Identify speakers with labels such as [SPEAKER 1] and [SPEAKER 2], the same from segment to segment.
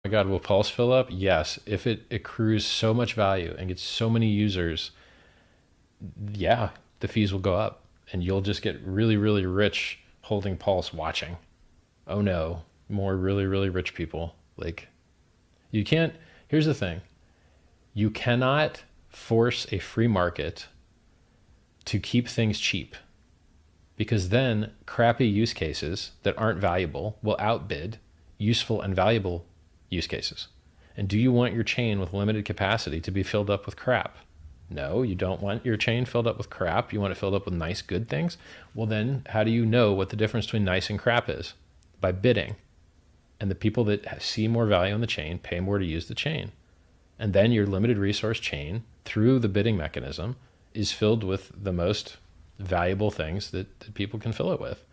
[SPEAKER 1] my God, will Pulse fill up? Yes. If it accrues so much value and gets so many users, yeah, the fees will go up and you'll just get really, really rich holding Pulse watching. Oh no, more really, really rich people. Like, you can't, here's the thing, you cannot force a free market to keep things cheap because then crappy use cases that aren't valuable will outbid useful and valuable use cases. And do you want your chain with limited capacity to be filled up with crap? No, you don't want your chain filled up with crap. You want it filled up with nice, good things. Well, then how do you know what the difference between nice and crap is? By bidding. And the people that see more value in the chain pay more to use the chain. And then your limited resource chain, through the bidding mechanism, is filled with the most valuable things that people can fill it with.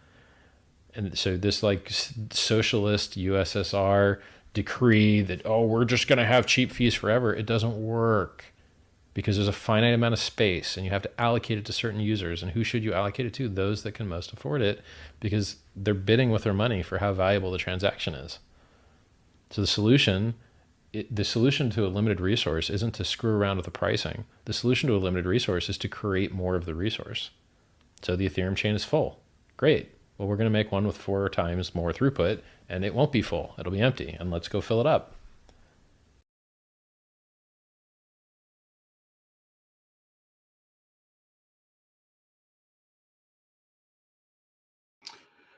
[SPEAKER 1] And so this like socialist USSR decree that, oh, we're just going to have cheap fees forever, it doesn't work because there's a finite amount of space and you have to allocate it to certain users. And who should you allocate it to? Those that can most afford it, because they're bidding with their money for how valuable the transaction is. So the solution to a limited resource isn't to screw around with the pricing. The solution to a limited resource is to create more of the resource. So the Ethereum chain is full. Great. Well, we're going to make one with 4 times more throughput, and it won't be full. It'll be empty, and let's go fill it up.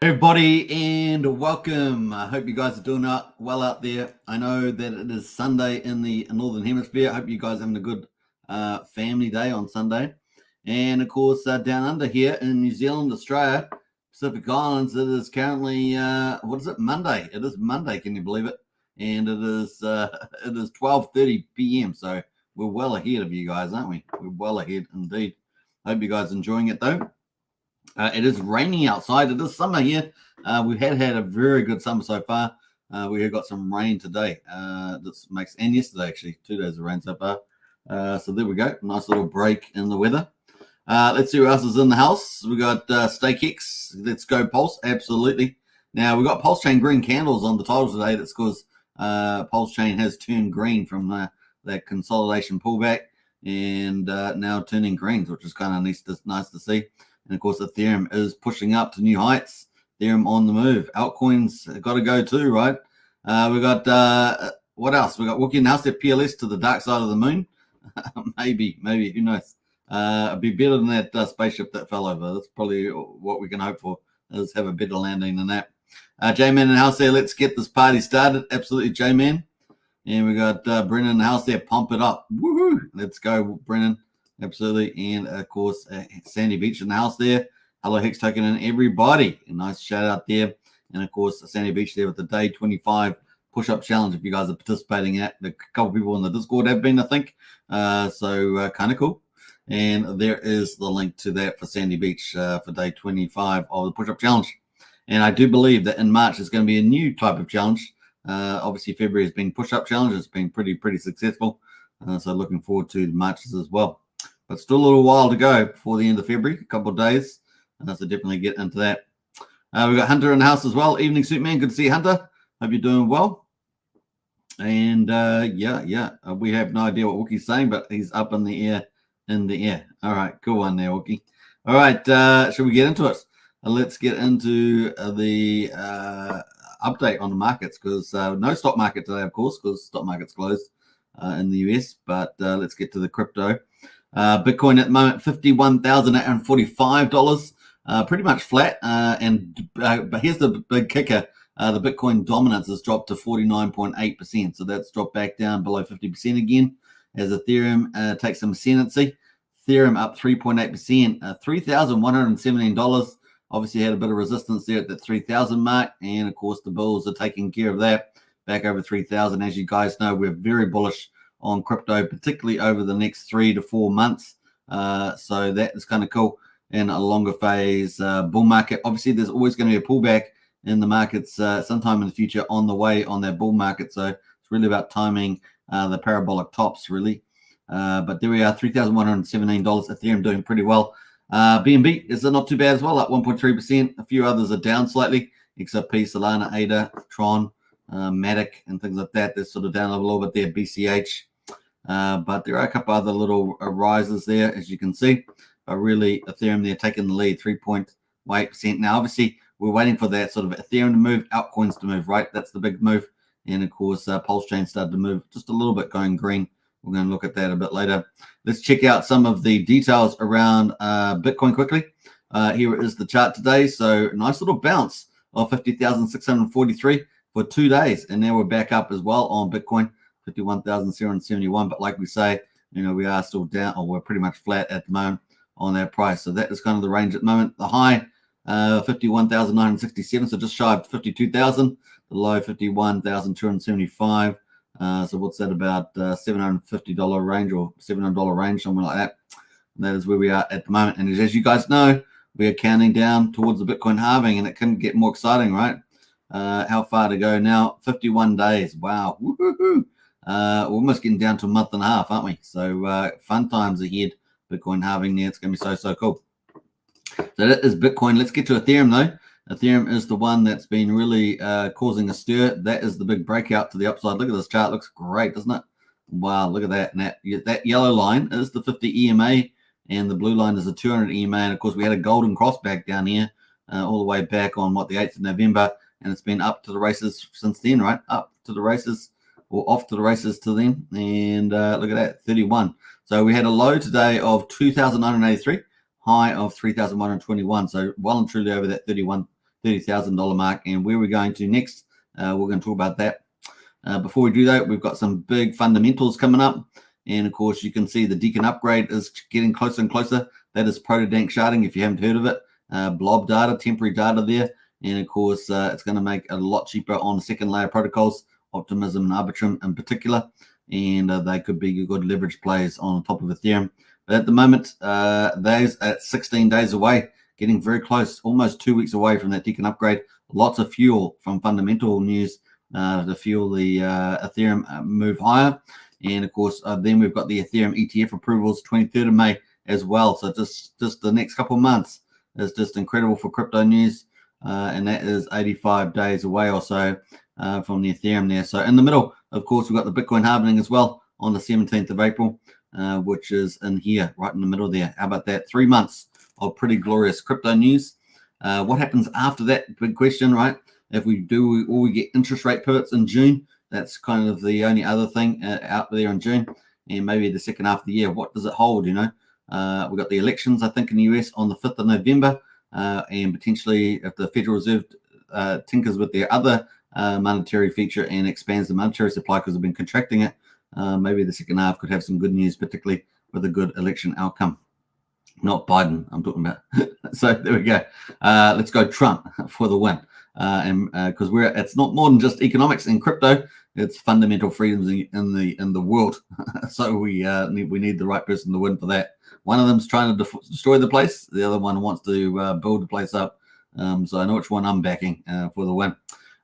[SPEAKER 2] Everybody, and welcome. I hope you guys are doing well out there. I know that it is Sunday in the Northern Hemisphere. I hope you guys are having a good family day on Sunday. And of course, down under here in New Zealand, Australia, Pacific Islands, it is currently, what is it, Monday? It is Monday, can you believe it? And it is 12:30 p.m. So we're well ahead of you guys, aren't we? We're well ahead indeed. Hope you guys are enjoying it though. It is raining outside. It is summer here. We've had a very good summer so far. We have got some rain today. And yesterday actually, 2 days of rain so far. So there we go. Nice little break in the weather. Let's see who else is in the house. We got StakeX. Let's go Pulse. Absolutely. Now we got Pulsechain green candles on the title today. That's because Pulsechain has turned green from that consolidation pullback, and now turning greens, which is kind of nice to see. And of course, Ethereum is pushing up to new heights. Ethereum on the move. Altcoins got to go too, right? We got what else? We got Wookie announced their PLS to the dark side of the moon. maybe, who knows? It'd be better than that spaceship that fell over. That's probably what we can hope for, is have a better landing than that. J-Man in the house there. Let's get this party started. Absolutely, J-Man. And we got Brennan in the house there. Pump it up. Woohoo! Let's go, Brennan. Absolutely. And of course, Sandy Beach in the house there. Hello, Hex Token and everybody. A nice shout out there. And of course, Sandy Beach there with the day 25 push-up challenge. If you guys are participating at, a couple people in the Discord have been, I think. So kind of cool. And there is the link to that for Sandy Beach for day 25 of the push-up challenge. And I do believe that in March there's going to be a new type of challenge. Obviously, February has been push-up challenge. It's been pretty successful. So looking forward to the Marches as well. But still a little while to go before the end of February, a couple of days. So definitely get into that. We've got Hunter in the house as well. Evening, Suit Man. Good to see you, Hunter. Hope you're doing well. And we have no idea what Wookie's saying, but he's up in the air. All right, cool one there, Wookie. All right, should we get into it? Let's get into the update on the markets, because no stock market today, of course, because stock market's closed in the US. But let's get to the crypto. Bitcoin at the moment, $51,845, pretty much flat. But here's the big kicker. The Bitcoin dominance has dropped to 49.8%. So that's dropped back down below 50% again as Ethereum takes some ascendancy. Ethereum up 3.8%, $3,117. Obviously had a bit of resistance there at the 3,000 mark. And of course, the bulls are taking care of that back over 3,000. As you guys know, we're very bullish on crypto, particularly over the next 3 to 4 months. So that is kind of cool. And a longer phase bull market. Obviously, there's always going to be a pullback in the markets sometime in the future on the way on that bull market. So it's really about timing the parabolic tops, really. But there we are, $3,117. Ethereum doing pretty well. BNB is not too bad as well, up 1.3%. A few others are down slightly. XRP, Solana, ADA, Tron, Matic and things like that. They're sort of down a little bit there, BCH. But there are a couple other little rises there, as you can see. But really, Ethereum, they're taking the lead, 3.8%. Now, obviously, we're waiting for that sort of Ethereum to move, altcoins to move, right? That's the big move. And, of course, Pulsechain started to move just a little bit, going green. We're going to look at that a bit later. Let's check out some of the details around Bitcoin quickly. Here is the chart today. So nice little bounce of 50,643 for 2 days. And now we're back up as well on Bitcoin, 51,071. But like we say, you know, we are still down, or we're pretty much flat at the moment on that price. So that is kind of the range at the moment. The high, 51,967, so just shy of 52,000. The low, 51,275. So what's that, about $750 range or $700 range, something like that. And that is where we are at the moment. And as you guys know, we are counting down towards the Bitcoin halving, and it couldn't get more exciting, right? How far to go now? 51 days. Wow. Woo-hoo-hoo. We're almost getting down to a month and a half, aren't we? So fun times ahead. Bitcoin halving there. It's going to be so cool. So that is Bitcoin. Let's get to Ethereum, though. Ethereum is the one that's been really causing a stir. That is the big breakout to the upside. Look at this chart. Looks great, doesn't it? Wow, look at that. And that yellow line is the 50 EMA, and the blue line is the 200 EMA. And, of course, we had a golden cross back down here all the way back on, the 8th of November. And it's been up to the races since then, right? Up to the races, or off to the races to then. And look at that, 31. So we had a low today of 2,983, high of 3,121. So well and truly over that $30,000 mark. And where we're going to next, we're going to talk about that. Before we do that, we've got some big fundamentals coming up. And of course, you can see the Deacon upgrade is getting closer and closer. That is Protodank sharding, if you haven't heard of it. Blob data, temporary data there. And of course, it's going to make it a lot cheaper on the second layer protocols, Optimism and Arbitrum in particular. And they could be good leverage plays on top of Ethereum. But at the moment, those at 16 days away, getting very close, almost 2 weeks away from that Deacon upgrade. Lots of fuel from fundamental news to fuel the Ethereum move higher. And of course, then we've got the Ethereum ETF approvals 23rd of May as well. So just the next couple of months is just incredible for crypto news. And that is 85 days away or so from the Ethereum there. So in the middle, of course, we've got the Bitcoin halving as well on the 17th of April, which is in here, right in the middle there. How about that? 3 months of pretty glorious crypto news. What happens after that? Big question, right? If we do, or we get interest rate pivots in June, that's kind of the only other thing out there in June, and maybe the second half of the year. What does it hold? You know, we've got the elections, I think, in the US on the 5th of November, and potentially if the Federal Reserve tinkers with their other monetary feature and expands the monetary supply because they've been contracting it, maybe the second half could have some good news, particularly with a good election outcome. Not Biden, I'm talking about. So there we go. Let's go Trump for the win. And because it's not more than just economics and crypto, it's fundamental freedoms in the world. So we need the right person to win for that. One of them's trying to destroy the place. The other one wants to build the place up. So I know which one I'm backing for the win.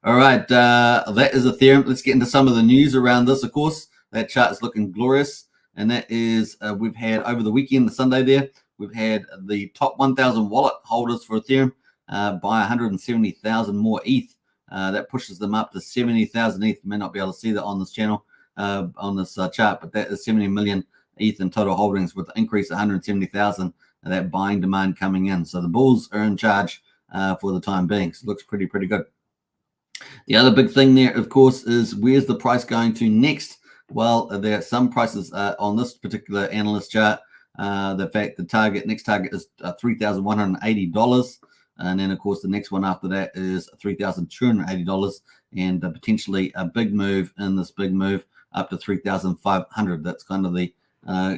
[SPEAKER 2] All right, that is Ethereum. Let's get into some of the news around this. Of course, that chart is looking glorious, and that is we've had over the weekend, the Sunday there, we've had the top 1,000 wallet holders for Ethereum buy 170,000 more ETH. That pushes them up to 70,000 ETH. You may not be able to see that on this channel, on this chart, but that is 70 million ETH in total holdings with an increase of 170,000 and that buying demand coming in. So the bulls are in charge for the time being. So it looks pretty good. The other big thing there, of course, is where's the price going to next? Well, there are some prices on this particular analyst chart. The fact the next target is $3,180. And then, of course, the next one after that is $3,280 and potentially a big move in this big move up to $3,500. That's kind of the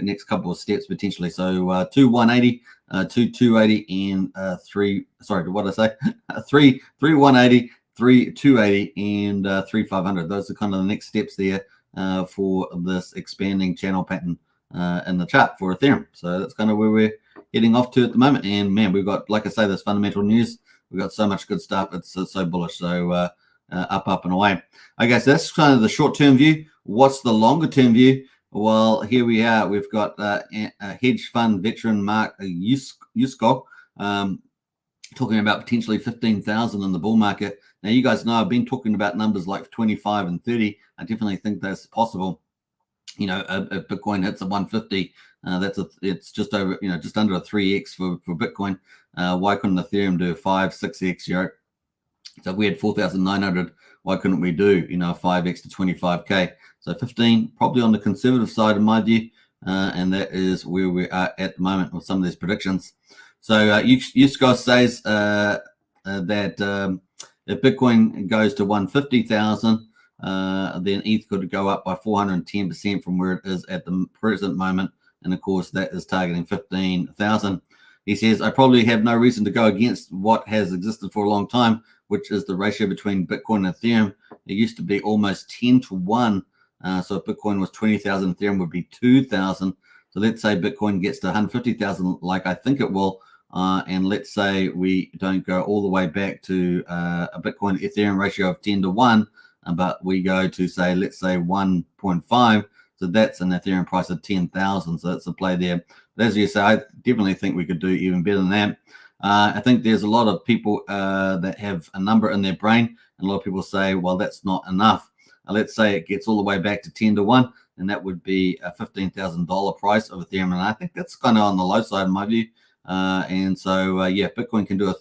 [SPEAKER 2] next couple of steps potentially. So 2,180, 2,280, and 3,180, 3,280, and 3,500. Those are kind of the next steps there for this expanding channel pattern in the chart for Ethereum. So that's kind of where we're heading off to at the moment. And man, we've got, like I say, this fundamental news. We've got so much good stuff. It's so bullish. So up and away. Okay, so that's kind of the short-term view. What's the longer-term view? Well, here we are. We've got a hedge fund veteran, Mark Yusko, talking about potentially 15,000 in the bull market Now, you guys know I've been talking about numbers like 25 and 30. I definitely think that's possible. You know, if Bitcoin hits a 150, it's just over, just under a 3x for Bitcoin. Why couldn't Ethereum do 5, 6x? So if we had 4,900, why couldn't we do 5x to 25k? So 15, probably on the conservative side in my view, and that is where we are at the moment with some of these predictions. So Yuskos says that if Bitcoin goes to 150,000, then ETH could go up by 410% from where it is at the present moment. And of course, that is targeting 15,000. He says, I probably have no reason to go against what has existed for a long time, which is the ratio between Bitcoin and Ethereum. It used to be almost 10 to 1. So if Bitcoin was 20,000, Ethereum would be 2,000. So let's say Bitcoin gets to 150,000, like I think it will. And let's say we don't go all the way back to a Bitcoin Ethereum ratio of 10 to 1, but we go to let's say 1.5. So that's an Ethereum price of 10,000. So that's a play there. But as you say, I definitely think we could do even better than that. I think there's a lot of people that have a number in their brain, and a lot of people say, well, that's not enough. Let's say it gets all the way back to 10 to 1, and that would be a $15,000 price of Ethereum. And I think that's kind of on the low side in my view. And so, Bitcoin can do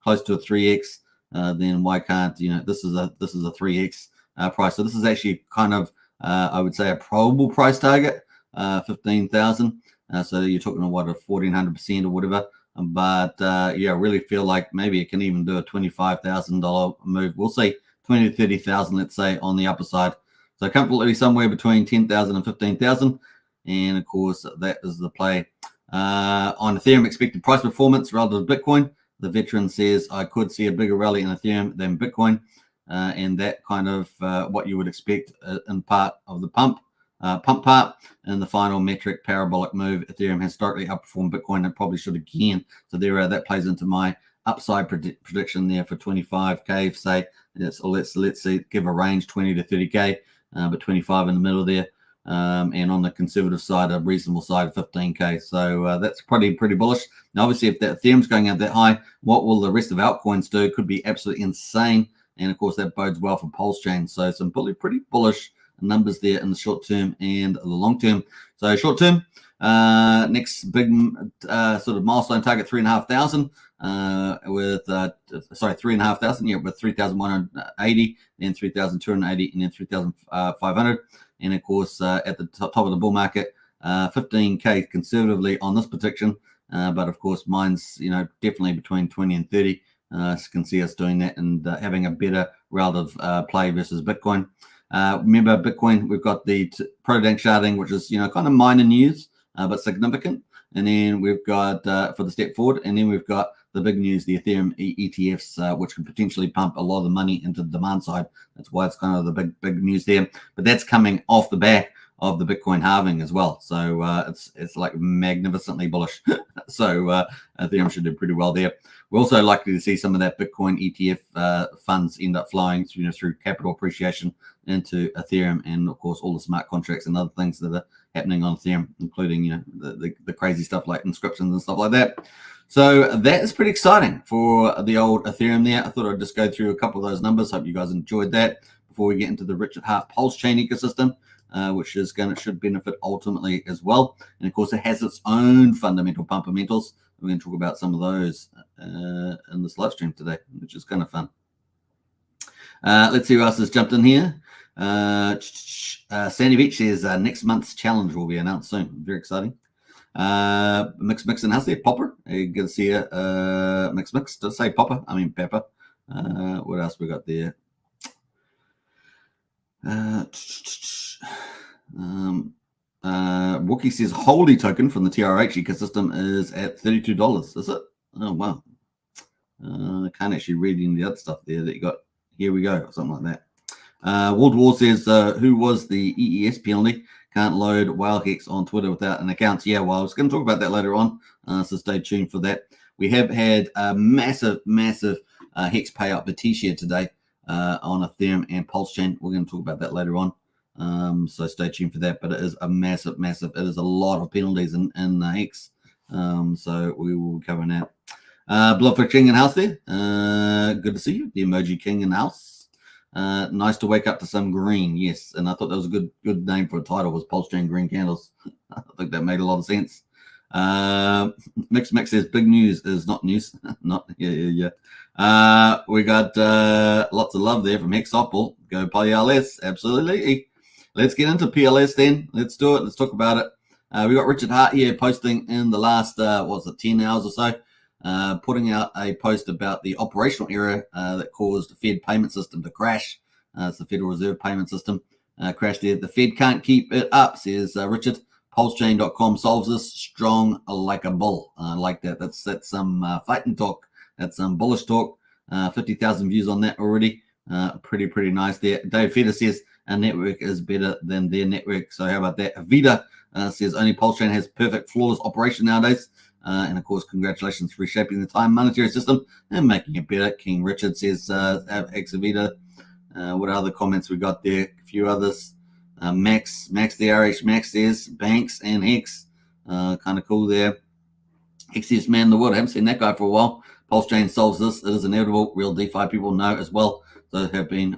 [SPEAKER 2] close to a 3x. Then why can't this is a 3x price? So this is actually kind of I would say a probable price target, 15,000. So you're talking about what, a 1,400% or whatever. But I really feel like maybe it can even do a $25,000 move. We'll see, 20 to 30,000, let's say, on the upper side. So comfortably somewhere between 10,000 and 15,000. And of course, that is the play. On Ethereum expected price performance relative to Bitcoin, the veteran says I could see a bigger rally in Ethereum than Bitcoin, and that kind of what you would expect in part of the pump part. And the final metric parabolic move, Ethereum has historically outperformed Bitcoin and probably should again. So there, that plays into my upside prediction there for 25k. Say let's see, give a range 20 to 30k, but 25 in the middle there. And on the conservative side, a reasonable side of 15k. So that's pretty bullish. Now, obviously, if that Ethereum's going out that high, what will the rest of altcoins do? Could be absolutely insane. And of course, that bodes well for Pulsechain. So some pretty bullish numbers there in the short term and the long term. So short term, next big sort of milestone target 3,500 with 3,500, with 3,180, then 3,280, and then 3,500. And of course, at the top of the bull market, 15k conservatively on this prediction. But of course, mine's definitely between 20 and 30. Can see us doing that and having a better relative play versus Bitcoin. Remember, Bitcoin, we've got the Prodank sharding, which is kind of minor news, but significant. And then we've got for the step forward, and then we've got the big news, the Ethereum ETFs, which can potentially pump a lot of the money into the demand side. That's why it's kind of the big news there. But that's coming off the back of the Bitcoin halving as well. So it's like magnificently bullish. So Ethereum should do pretty well there. We're also likely to see some of that Bitcoin ETF funds end up flowing through capital appreciation into Ethereum, and of course all the smart contracts and other things that are happening on Ethereum, including the crazy stuff like inscriptions and stuff like that. So that is pretty exciting for the old Ethereum there. I thought I'd just go through a couple of those numbers. Hope you guys enjoyed that before we get into the Richard Hart Pulsechain ecosystem, which should benefit ultimately as well. And of course, it has its own fundamental fundamentals. We're going to talk about some of those in this live stream today, which is kind of fun. Let's see who else has jumped in here. Sandy Beach says next month's challenge will be announced soon. Very exciting. Mix and house there. Popper. You good to see you. Mix. Did I say Popper? I mean Pepper. What else we got there? Wookie says Holy Token from the TRH ecosystem is at $32. Is it? Oh wow. I can't actually read any of the other stuff there that you got. Here we go, or something like that. World War says, who was the EES penalty? Can't load Whalehex on Twitter without an account. Yeah, well, I was going to talk about that later on, so stay tuned for that. We have had a massive Hex payout Batisha today on Ethereum and Pulsechain. We're going to talk about that later on, so stay tuned for that. But it is a massive, it is a lot of penalties in Hex, so we will be covering that. Bloodford King in house there. Good to see you. The Emoji King in house. Nice to wake up to some green. Yes, and I thought that was a good name for a title, was Pulsechain Green Candles. I think that made a lot of sense. Mix says big news is not news. Not yeah. We got lots of love there from Hex Token. Go PLS, absolutely. Let's get into PLS then. Let's do it. Let's talk about it. We got Richard Hart here posting in the last 10 hours or so, putting out a post about the operational error that caused the Fed payment system to crash. It's the Federal Reserve payment system crashed there. The Fed can't keep it up, says Richard. Pulsechain.com solves this strong like a bull. I like that. That's some fighting talk. That's some bullish talk. 50,000 views on that already. Pretty nice there. Dave Feder says our network is better than their network. So how about that? Avita says only Pulsechain has perfect flawless operation nowadays. And of course, congratulations for reshaping the time monetary system and making it better. King Richard says ex Avita. What other comments we got there? A few others. Max the RH Max says Banks and Hex. Kind of cool there. Hex says man the wood. I haven't seen that guy for a while. Pulsechain solves this. It is inevitable. Real DeFi people know as well. So have been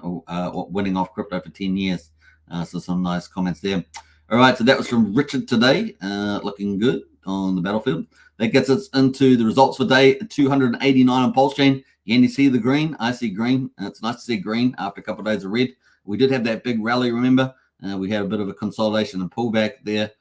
[SPEAKER 2] winning off crypto for 10 years. So some nice comments there. All right, so that was from Richard today. Looking good on the battlefield. That gets us into the results for day 289 on Pulsechain. Can you see the green? I see green. It's nice to see green after a couple of days of red. We did have that big rally, remember? We had a bit of a consolidation and pullback there,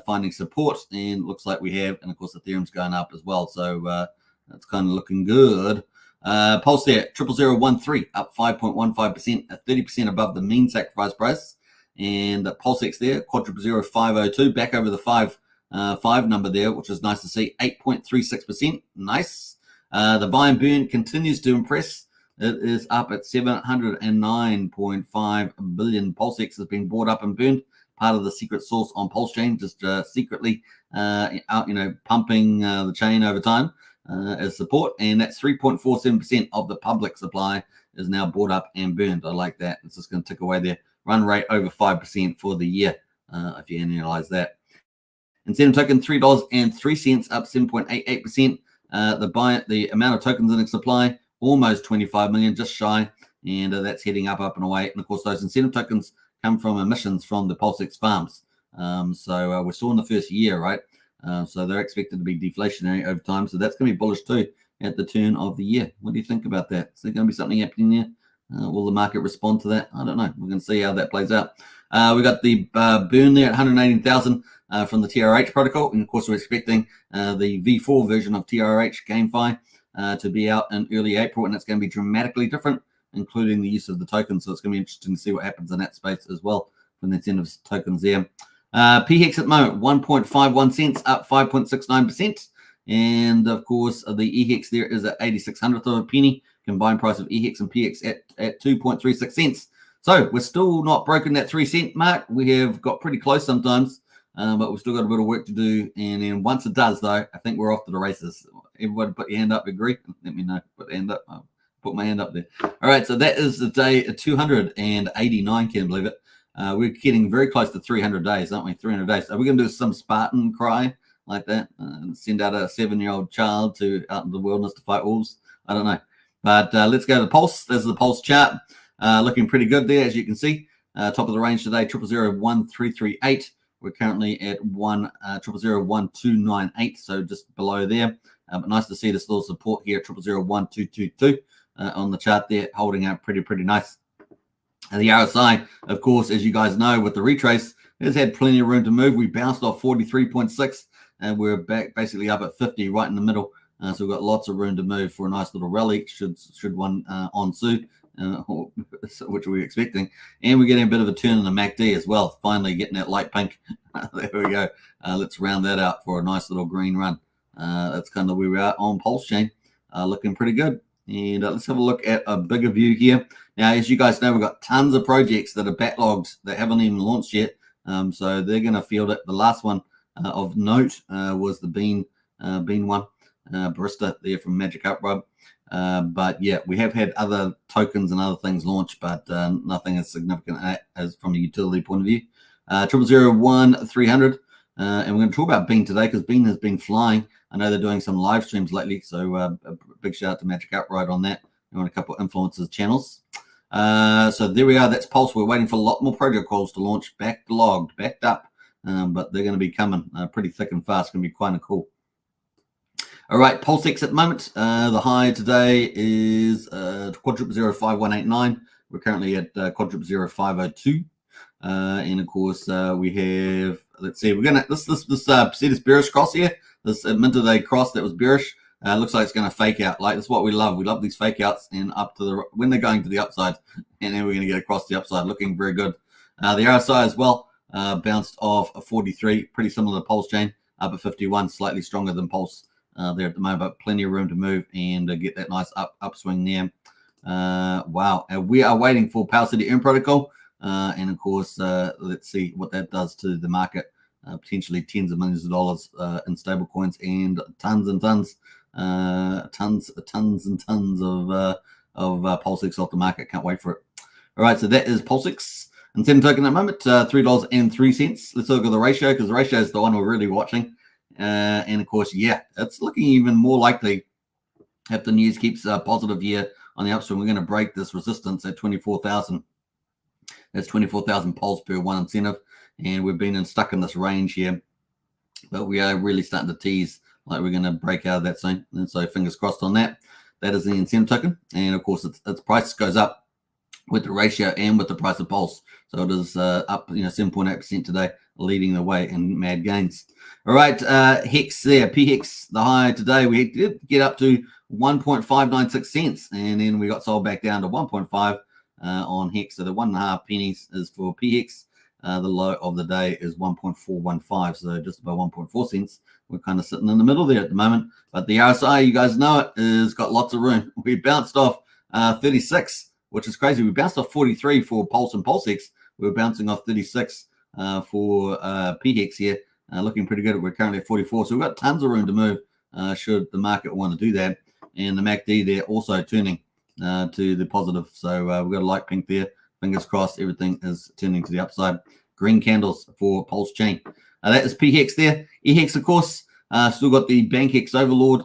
[SPEAKER 2] finding support, and looks like we have. And of course, Ethereum's going up as well. So that's kind of looking good. Pulse there, 00013, up 5.15%, 30% above the mean sacrifice price. And Pulsex there, 0.502, back over the 5 number there, which is nice to see, 8.36%. Nice. The buy and burn continues to impress. It is up at 709.5 billion. Pulsex has been bought up and burned. Part of the secret source on Pulsechain, just secretly, pumping the chain over time as support. And that's 3.47% of the public supply is now bought up and burned. I like that. It's just going to tick away there. Run rate over 5% for the year, if you annualize that. Incentive token $3.03, up 7.88%. The amount of tokens in the supply, almost 25 million, just shy, and that's heading up and away. And of course, those incentive tokens come from emissions from the Pulsex farms. So we're still in the first year, right? So they're expected to be deflationary over time. So that's going to be bullish too at the turn of the year. What do you think about that? Is there going to be something happening there? Will the market respond to that? I don't know. We're going to see how that plays out. We got the burn there at 118,000 from the TRH protocol. And of course, we're expecting the V4 version of TRH GameFi to be out in early April. And it's going to be dramatically different, including the use of the tokens. So it's going to be interesting to see what happens in that space as well from the incentives tokens there. PHEX at the moment, 1.51 cents, up 5.69%. And of course, the EHEX there is at 8600th of a penny. Combined price of EHEX and PX at 2.36 cents. So we're still not broken that 3 cent mark. We have got pretty close sometimes, but we've still got a bit of work to do. And then once it does, though, I think we're off to the races. Everybody put your hand up. Agree? Let me know. Put the hand up. I'll put my hand up there. All right. So that is the day 289. Can't believe it. We're getting very close to 300 days, aren't we? 300 days. Are we going to do some Spartan cry like that and send out a 7-year-old child out in the wilderness to fight wolves? I don't know. But let's go to the Pulse. There's the Pulse chart. Looking pretty good there, as you can see. Top of the range today, 0001338. We're currently at 0001298, so just below there. But nice to see this little support here at 0001222 on the chart there, holding out pretty nice. And the RSI, of course, as you guys know, with the retrace, has had plenty of room to move. We bounced off 43.6, and we're back basically up at 50, right in the middle. So we've got lots of room to move for a nice little rally, should one ensue, which we're expecting. And we're getting a bit of a turn in the MACD as well, finally getting that light pink. There we go. Let's round that out for a nice little green run. That's kind of where we are on Pulsechain, looking pretty good. And let's have a look at a bigger view here. Now, as you guys know, we've got tons of projects that are backlogged that haven't even launched yet. So they're going to field it. The last one of note was the Bean one. Barista there from Magic Uprub. But yeah, we have had other tokens and other things launched, but nothing as significant as from a utility point of view. 0001300 And we're going to talk about Bean today because Bean has been flying. I know they're doing some live streams lately, so a big shout out to Magic Outright on that. They're on a couple of influencers channels. So there we are. That's Pulse. We're waiting for a lot more protocols to launch, backed up, but they're going to be coming pretty thick and fast. It's going to be quite cool. All right, Pulsex at the moment. The high today is quadruple 05189. We're currently at quadruple 0502. And of course, we have, let's see, we're gonna see this bearish cross here, this minted a cross that was bearish. Looks like it's going to fake out. Like, that's what we love. We love these fake outs and up to the when they're going to the upside, and then we're going to get across the upside, looking very good. The RSI as well bounced off a 43, pretty similar to Pulsechain, up at 51, slightly stronger than Pulse there at the moment, but plenty of room to move and get that nice upswing there. Wow, we are waiting for Power City Earn Protocol. And of course, let's see what that does to the market. Potentially tens of millions of dollars in stable coins and tons and tons of Pulsex off the market. Can't wait for it. All right, so that is Pulsex. Incentive token at the moment, $3.03. Let's look at the ratio because the ratio is the one we're really watching. And of course, yeah, it's looking even more likely if the news keeps positive here on the upswing. We're going to break this resistance at 24,000. That's 24,000 pulse per one incentive, and we've been stuck in this range here, but we are really starting to tease like we're going to break out of that soon. And so fingers crossed on that. That is the incentive token, and of course its price goes up with the ratio and with the price of pulse. So it is up 7.8% today, leading the way in mad gains. All right, Hex there, PHEX, the high today, we did get up to 1.596 cents, and then we got sold back down to 1.5 on Hex. So the 1.5 pennies is for PHEX. The low of the day is 1.415, so just about 1.4 cents. We're kind of sitting in the middle there at the moment. But the RSI, you guys know it, is got lots of room. We bounced off 36, which is crazy. We bounced off 43 for Pulse and Pulsex. We're bouncing off 36 for PHEX here. Looking pretty good. We're currently at 44, so we've got tons of room to move should the market want to do that. And the MACD there also turning to the positive. So we've got a light pink there. Fingers crossed, everything is turning to the upside. Green candles for Pulsechain. That is PHEX there. EHEX, of course, still got the BankX Overlord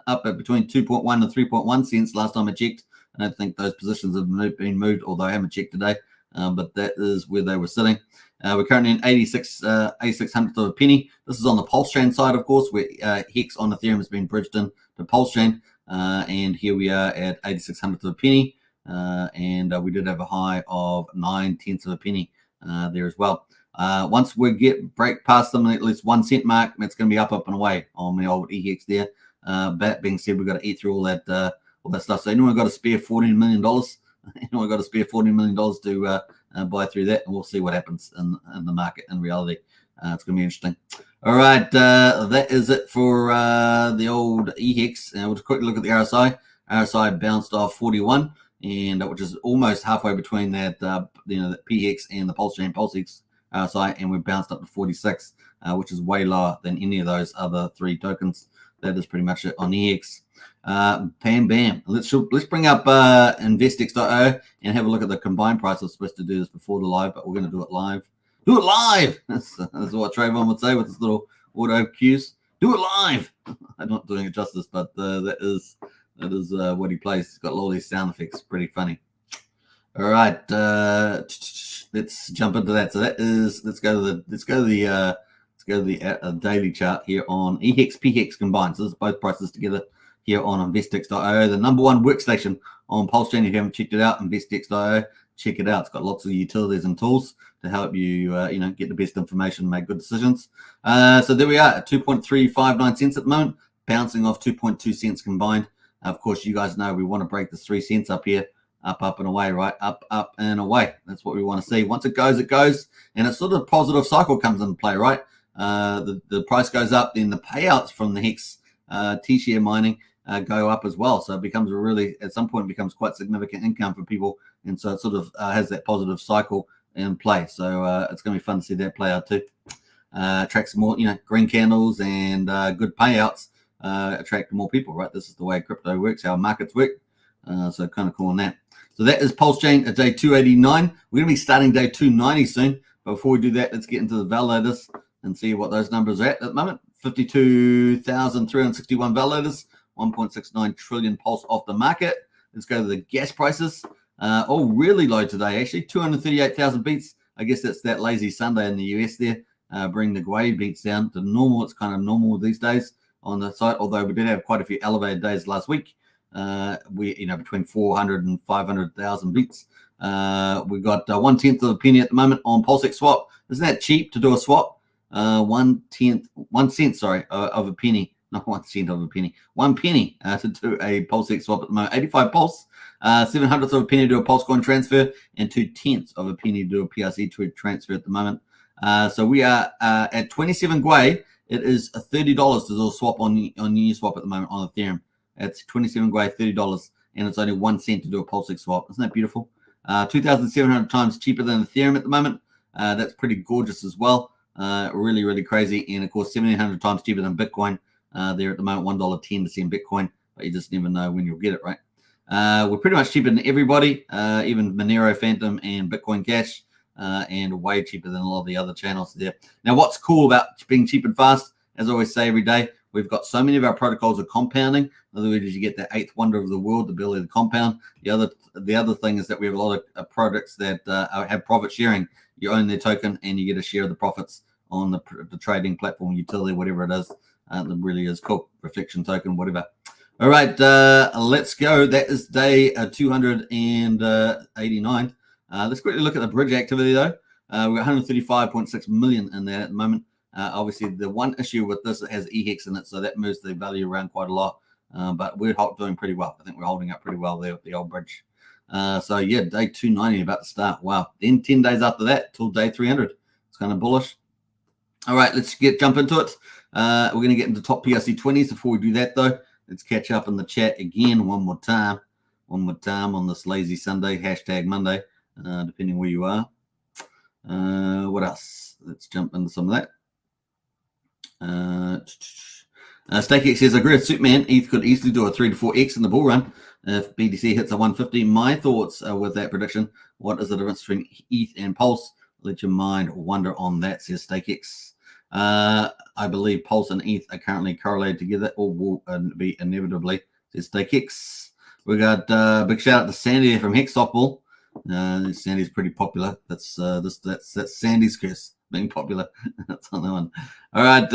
[SPEAKER 2] up at between 2.1 and 3.1 cents last time I checked. I don't think those positions have been moved, although I haven't checked today. But that is where they were sitting. We're currently in 8600th of a penny. This is on the Pulsechain side, of course, where Hex on Ethereum has been bridged in to Pulsechain. And here we are at 8600th of a penny. And we did have a high of 9/10 of a penny there as well. Once we break past them at least 1 cent mark, it's going to be up and away on the old EHEX there. That being said, we've got to eat through all that stuff. So anyone got to spare $14 million? Anyone got to spare $14 million to buy through that? And we'll see what happens in the market in reality. It's going to be interesting. All right, that is it for the old EHEX. We'll just quickly look at the RSI. RSI bounced off 41, and which is almost halfway between that, the PHEX and the Pulsechain Pulsex RSI, and we bounced up to 46, which is way lower than any of those other three tokens. That is pretty much it on EHEX. Bam. Let's bring up investx.io and have a look at the combined price. I was supposed to do this before the live, but we're going to do it live. Do it live. That's what Trayvon would say with his little auto cues. Do it live. I'm not doing it justice, but that is what he plays. He's got all these sound effects. Pretty funny. All right, let's jump into that. So that is let's go to the daily chart here on EHEX PHEX combined. So this is both prices together here on investx.io, the number one workstation on Pulsechain. If you haven't checked it out, investx.io, check it out. It's got lots of utilities and tools to help you, get the best information, make good decisions. So there we are at 2.359 cents at the moment, bouncing off 2.2 cents combined. Of course, you guys know we want to break this 3 cents up here, up and away, right? Up and away. That's what we want to see. Once it goes, and it's sort of a positive cycle comes into play, right? The price goes up, then the payouts from the Hex T-share mining go up as well. So it becomes at some point, becomes quite significant income for people. And so it sort of has that positive cycle in play. So it's going to be fun to see that play out too. Attracts more, green candles and good payouts attract more people, right? This is the way crypto works, how markets work. So kind of cool on that. So that is Pulsechain at day 289. We're going to be starting day 290 soon. But before we do that, let's get into the validators. and see what those numbers are at the moment. 52,361 validators, 1.69 trillion pulse off the market. Let's go to the gas prices. Really low today, actually. 238,000 beats. I guess that's that lazy Sunday in the US there. Bring the grey beats down to normal. It's kind of normal these days on the site, although we did have quite a few elevated days last week. Between 400 and 500,000 beats. We got 1/10 of a penny at the moment on Pulsechain swap. Isn't that cheap to do a swap? 1 cent of a penny. Not 1 cent of a penny. 1 penny to do a Pulsechain swap at the moment. 85 pulse, 7/100th of a penny to do a pulse coin transfer, and 2/10 of a penny to do a PRC transfer at the moment. So we are at 27 Gwei. It is $30 to do a swap on Uniswap at the moment on Ethereum. It's 27 Gwei, $30, and it's only 1 cent to do a Pulsechain swap. Isn't that beautiful? 2,700 times cheaper than Ethereum at the moment. That's pretty gorgeous as well. Really, really crazy. And of course, 1,700 times cheaper than Bitcoin. There at the moment, $1.10 to send Bitcoin, but you just never know when you'll get it, right? We're pretty much cheaper than everybody, even Monero, Phantom, and Bitcoin Cash, and way cheaper than a lot of the other channels there. Now, what's cool about being cheap and fast, as I always say every day, we've got so many of our protocols are compounding. In other words, you get the eighth wonder of the world, the ability to compound. The other thing is that we have a lot of products that have profit sharing. You own their token and you get a share of the profits on the trading platform, utility, whatever it is. That really is cool. Reflection token, whatever. All right, let's go. That is day 289. Let's quickly look at the bridge activity, though. We're 135.6 million in there at the moment. Obviously, the one issue with this, it has EHEX in it, so that moves the value around quite a lot. But we're doing pretty well. I think we're holding up pretty well there with the old bridge. So, yeah, day 290 about to start. Wow. Then 10 days after that till day 300. It's kind of bullish. All right, let's jump into it. We're going to get into top PRC 20s. Before we do that, though, let's catch up in the chat again one more time on this lazy Sunday, hashtag Monday, depending where you are. What else? Let's jump into some of that. StakeX says, I agree with Superman. ETH could easily do a 3 to 4x in the bull run if BTC hits a 150. My thoughts with that prediction. What is the difference between ETH and Pulse? Let your mind wander on that, says StakeX. I believe Pulse and ETH are currently correlated together, or will be inevitably, says StakeX. We got big shout out to Sandy from Hex Softball. Sandy's pretty popular. That's Sandy's curse, being popular. That's on that one. All right.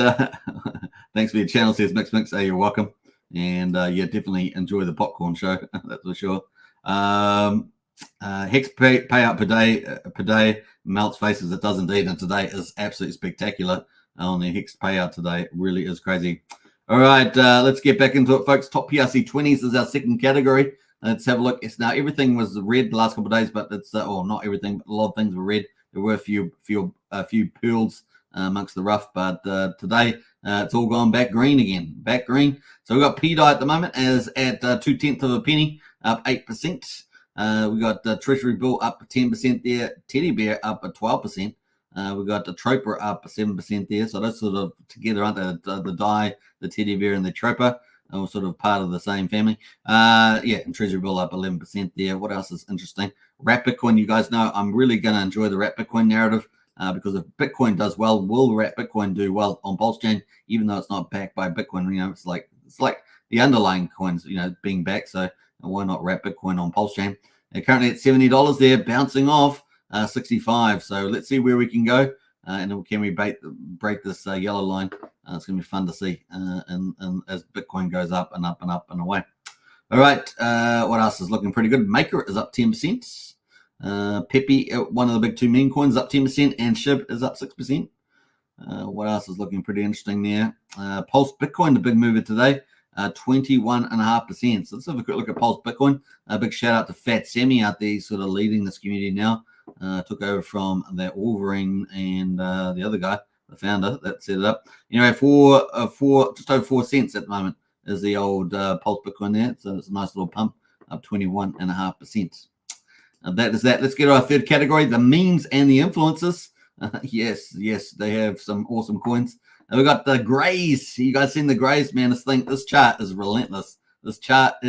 [SPEAKER 2] Thanks for your channel, says Mix. Hey, you're welcome. And yeah, definitely enjoy the popcorn show. That's for sure. Hex payout per day melts faces. It does indeed, and today is absolutely spectacular on the Hex payout today. It really is crazy. All right, let's get back into it, folks. Top PRC 20s is our second category. Let's have a look. It's now everything was red the last couple of days, but it's not everything, but a lot of things were red. There were a few pearls amongst the rough, but today it's all gone back green again. Back green. So we've got PDI at the moment as at 2/10 of a penny, up 8%. We got the Treasury Bill up 10% there. Teddy Bear up 12%. We got the Troper up 7% there. So those sort of together, aren't they? The die, the Teddy Bear, and the Troper are sort of part of the same family. And Treasury Bill up 11% there. What else is interesting? Wrap Bitcoin, you guys know I'm really going to enjoy the Wrap Bitcoin narrative because if Bitcoin does well, will Wrap Bitcoin do well on Pulsechain, even though it's not backed by Bitcoin? You know, it's like the underlying coins, you know, being backed. So why not Wrap Bitcoin on Pulsechain? They're currently at $70 there, bouncing off 65. So let's see where we can go. And then can we break this yellow line? It's going to be fun to see. And as Bitcoin goes up and up and up and away. All right. What else is looking pretty good? Maker is up 10%. Pepe, one of the big two meme coins, up 10%. And SHIB is up 6%. What else is looking pretty interesting there? Pulse Bitcoin, the big mover today. 21.5%. So let's have a quick look at Pulse Bitcoin. A big shout out to Fat Sammy out there, sort of leading this community now. Took over from that Wolverine and the other guy, the founder that set it up. Anyway, just over 4 cents at the moment is the old Pulse Bitcoin there. So it's a nice little pump, up 21.5%. That is that. Let's get to our third category, the memes and the influencers. Yes, they have some awesome coins. And we got the grays. You guys seen the grays, man? This chart is relentless. Look at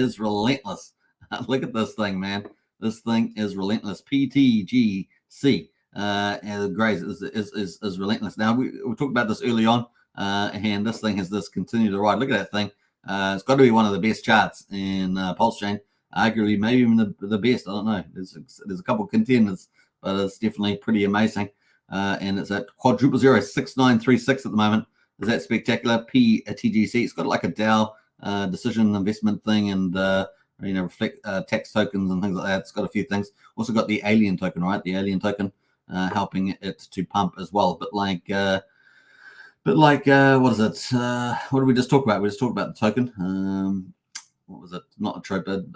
[SPEAKER 2] this thing, man. This thing is relentless. PTGC. and Grace is relentless. Now we talked about this early on, and this thing has this continued to ride. Look at that thing. It's got to be one of the best charts in Pulsechain. Arguably, maybe even the best. I don't know. There's a couple of contenders, but it's definitely pretty amazing. And it's at quadruple 06936 at the moment. Is that spectacular? PTGC. It's got like a DAO decision investment thing, and reflect tax tokens and things like that. It's got a few things. Also got the alien token, right? The alien token helping it to pump as well. But like what is it? What did we just talk about? We just talked about the token. What was it? Not a tripod.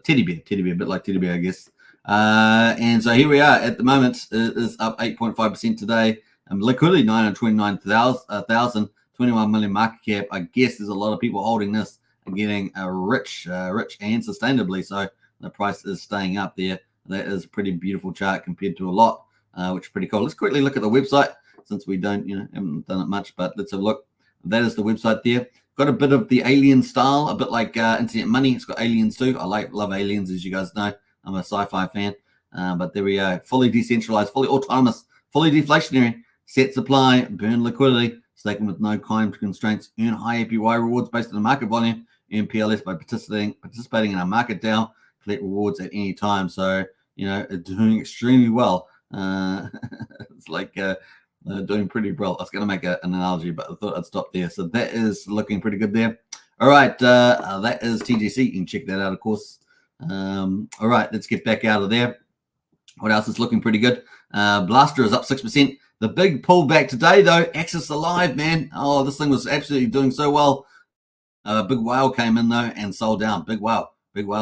[SPEAKER 2] Teddy bear, a bit like teddy bear, I guess. And so here we are at the moment. It is up 8.5% today. Liquidity 929,000, 21 million market cap. I guess there's a lot of people holding this and getting rich and sustainably. So the price is staying up there. That is a pretty beautiful chart compared to a lot, which is pretty cool. Let's quickly look at the website since we haven't done it much, but let's have a look. That is the website there. Got a bit of the alien style, a bit like Internet Money. It's got aliens too. I love aliens, as you guys know. I'm a sci-fi fan. But there we are. Fully decentralized, fully autonomous, fully deflationary. Set supply, burn liquidity, staking with no time constraints, earn high APY rewards based on the market volume, earn PLS by participating in a market DAO, collect rewards at any time. So, it's doing extremely well. It's like doing pretty well. I was going to make an analogy, but I thought I'd stop there. So that is looking pretty good there. All right, that is TGC. You can check that out, of course. All right, let's get back out of there. What else is looking pretty good? Blaster is up 6%. The big pullback today, though, Axis Alive, man. Oh, this thing was absolutely doing so well. Big whale came in, though, and sold down. Big whale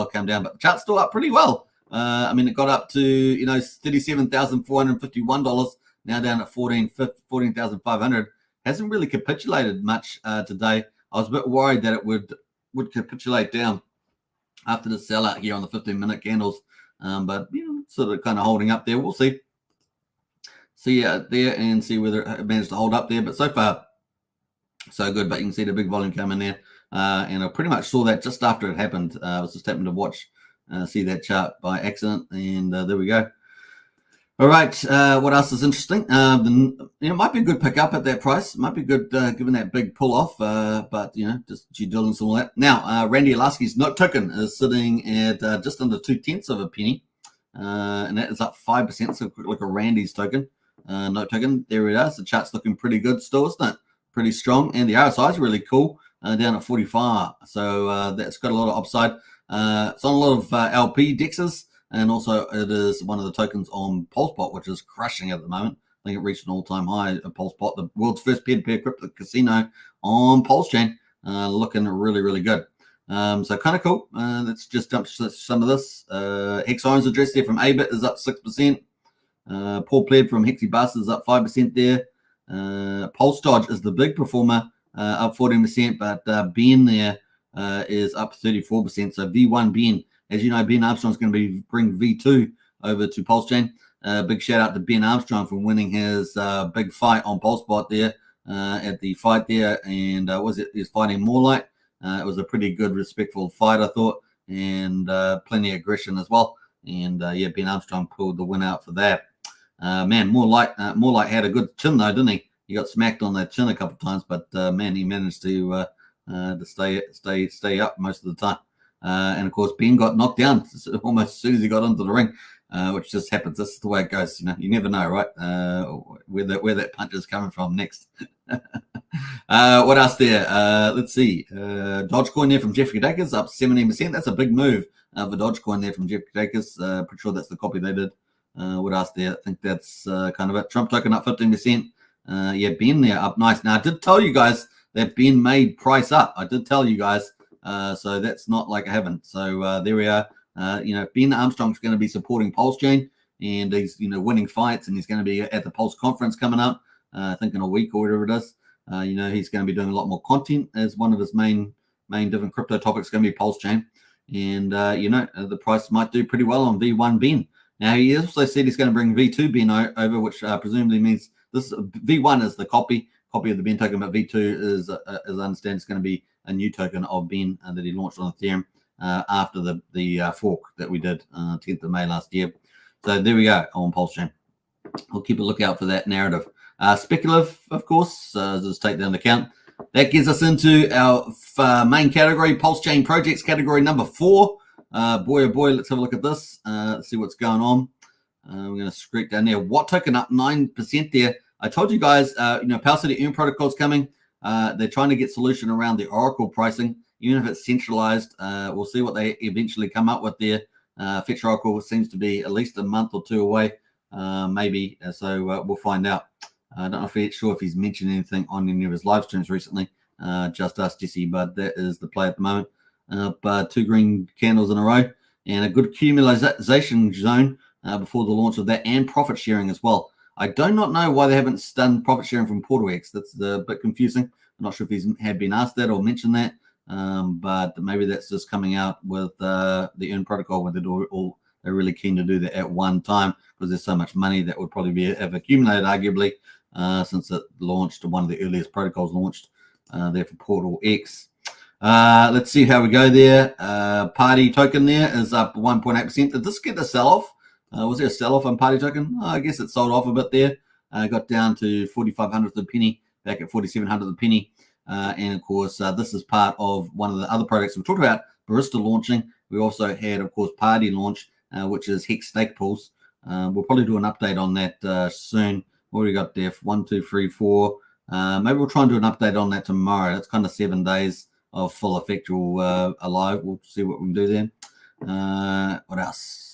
[SPEAKER 2] came down, but the chart's still up pretty well. It got up to, $37,451. Now down at $14,500. Hasn't really capitulated much today. I was a bit worried that it would capitulate down after the sellout here on the 15-minute candles. But sort of kind of holding up there. We'll see. See there and see whether it managed to hold up there. But so far, so good. But you can see the big volume come in there. And I pretty much saw that just after it happened. I was just happening to watch, see that chart by accident. And there we go. All right. What else is interesting? It might be a good pick up at that price. Might be good given that big pull off. But just due diligence and all that. Now, Randy Alasky's note token is sitting at just under 0.2 of a penny. And that is up 5%. So quick look at Randy's token. Note token. There it is. The chart's looking pretty good still, isn't it? Pretty strong. And the RSI is really cool. Down at 45. So that's got a lot of upside. It's on a lot of LP dexes. And also, it is one of the tokens on Pulsepot, which is crushing at the moment. I think it reached an all-time high at Pulsepot, the world's first peer-to-peer crypto casino on Pulsechain, looking really, really good. So kind of cool. Let's just dump some of this. Hex Orange address there from Abit is up 6%. Paul Pleb from Hexy Bus is up 5% there. Pulse Dodge is the big performer, up 14%, but Ben there is up 34%. So V1 Ben. As you know, Ben Armstrong's going to bring V2 over to Pulsechain. Big shout out to Ben Armstrong for winning his big fight on Pulsepot there at the fight there. And he's fighting Moorlight. It was a pretty good, respectful fight, I thought, and plenty of aggression as well. And Ben Armstrong pulled the win out for that. Moorlight had a good chin though, didn't he? He got smacked on that chin a couple of times, but he managed to stay up most of the time. And of course, Ben got knocked down almost as soon as he got into the ring, which just happens. This is the way it goes. You never know, right? Where that punch is coming from next. What else there? Let's see. Dogecoin there from Jeffrey Dakers up 17%. That's a big move for Dogecoin there from Jeffrey Dakers. Pretty sure that's the copy they did. What else there? I think that's kind of it. Trump token up 15%. Ben there up nice. Now I did tell you guys that Ben made price up. I did tell you guys. So that's not like I haven't. So there we are. Ben Armstrong's going to be supporting Pulsechain, and he's winning fights, and he's going to be at the Pulse conference coming up. I think in a week or whatever it is. He's going to be doing a lot more content as one of his main different crypto topics going to be Pulsechain, and the price might do pretty well on V1 Ben. Now he also said he's going to bring V2 Ben over, which presumably means this V1 is the copy of the Ben token, but V2 is, as I understand, it's going to be a new token of Ben that he launched on Ethereum after the fork that we did 10th of May last year. So there we go on Pulsechain. We'll keep a lookout for that narrative. Speculative, of course, just take that into account. That gets us into our main category, Pulsechain projects category number 4. Boy, oh boy, let's have a look at this. Let's see what's going on. We're going to scrape down there. Watt token up 9% there. I told you guys, Power City Earn protocol's coming. They're trying to get solution around the Oracle pricing, even if it's centralized. We'll see what they eventually come up with there. Fetch Oracle seems to be at least a month or two away, maybe. So we'll find out. I don't know if he's sure if he's mentioned anything on any of his live streams recently. Just us, Jesse, but that is the play at the moment. But 2 green candles in a row and a good accumulation zone before the launch of that, and profit sharing as well. I do not know why they haven't done profit sharing from PortalX. That's a bit confusing. I'm not sure if he's had been asked that or mentioned that, but maybe that's just coming out with the Earn protocol, where they're really keen to do that at one time, because there's so much money that would probably have accumulated, arguably, since it launched, one of the earliest protocols launched there for PortalX. Let's see how we go there. Party token there is up 1.8%. Did this get a sell-off? Was there a sell-off on Party token? I guess it sold off a bit there. Got down to 4,500 a penny, back at 4,700 a penny. And of course, this is part of one of the other products we talked about, Barista launching. We also had, of course, Party launch, which is Hex Stake Pools. We'll probably do an update on that soon. What do we got there? 1, 2, 3, 4. Maybe we'll try and do an update on that tomorrow. It's kind of 7 days of full effectual alive. We'll see what we can do then. What else?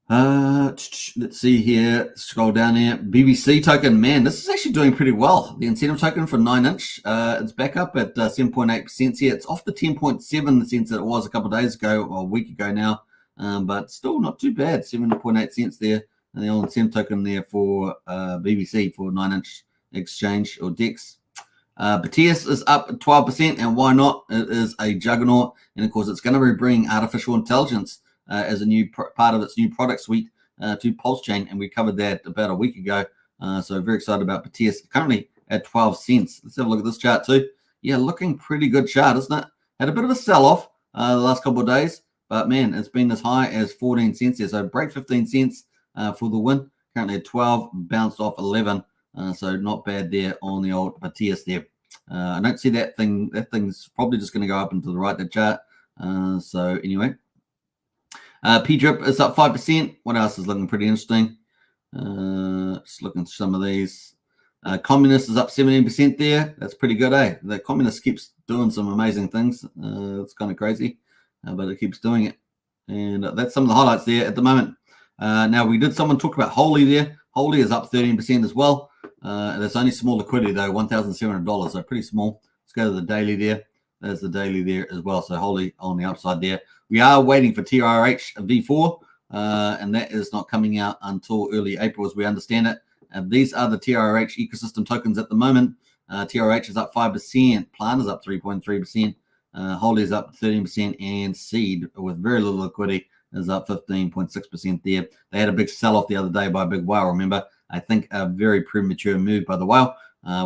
[SPEAKER 2] Let's see here. Scroll down here. BBC token, man, this is actually doing pretty well. The incentive token for 9-inch, it's back up at 7.8% here. It's off the 10.7 cents that it was a couple of days ago, or a week ago now, but still not too bad. 7.8 cents there. And the old incentive token there for BBC for 9-inch exchange or DEX. BTS is up 12%, and why not? It is a juggernaut, and of course, it's going to be bringing artificial intelligence as a new part of its new product suite to Pulsechain, and we covered that about a week ago. So very excited about BTS. Currently at 12 cents. Let's have a look at this chart too. Yeah, looking pretty good chart, isn't it? Had a bit of a sell-off the last couple of days, but man, it's been as high as 14 cents here. So break 15 cents for the win. Currently at 12, bounced off 11. So not bad there on the old BTS there. I don't see that thing. That thing's probably just going to go up and to the right, the chart. So anyway. P-Drip is up 5%. What else is looking pretty interesting? Just looking at some of these. Communist is up 17% there. That's pretty good, eh? The Communist keeps doing some amazing things. It's kind of crazy, but it keeps doing it. And that's some of the highlights there at the moment. Now, we did someone talk about Holy there. Holy is up 13% as well. There's only small liquidity, though, $1,700, so pretty small. Let's go to the daily there. There's the daily there as well. So Holy on the upside there. We are waiting for TRH V4, and that is not coming out until early April, as we understand it. These are the TRH ecosystem tokens at the moment. TRH is up 5%. Plant is up 3.3%. Holy is up 13%, and Seed, with very little liquidity, is up 15.6% there. They had a big sell-off the other day by a big whale, remember? I think a very premature move by the whale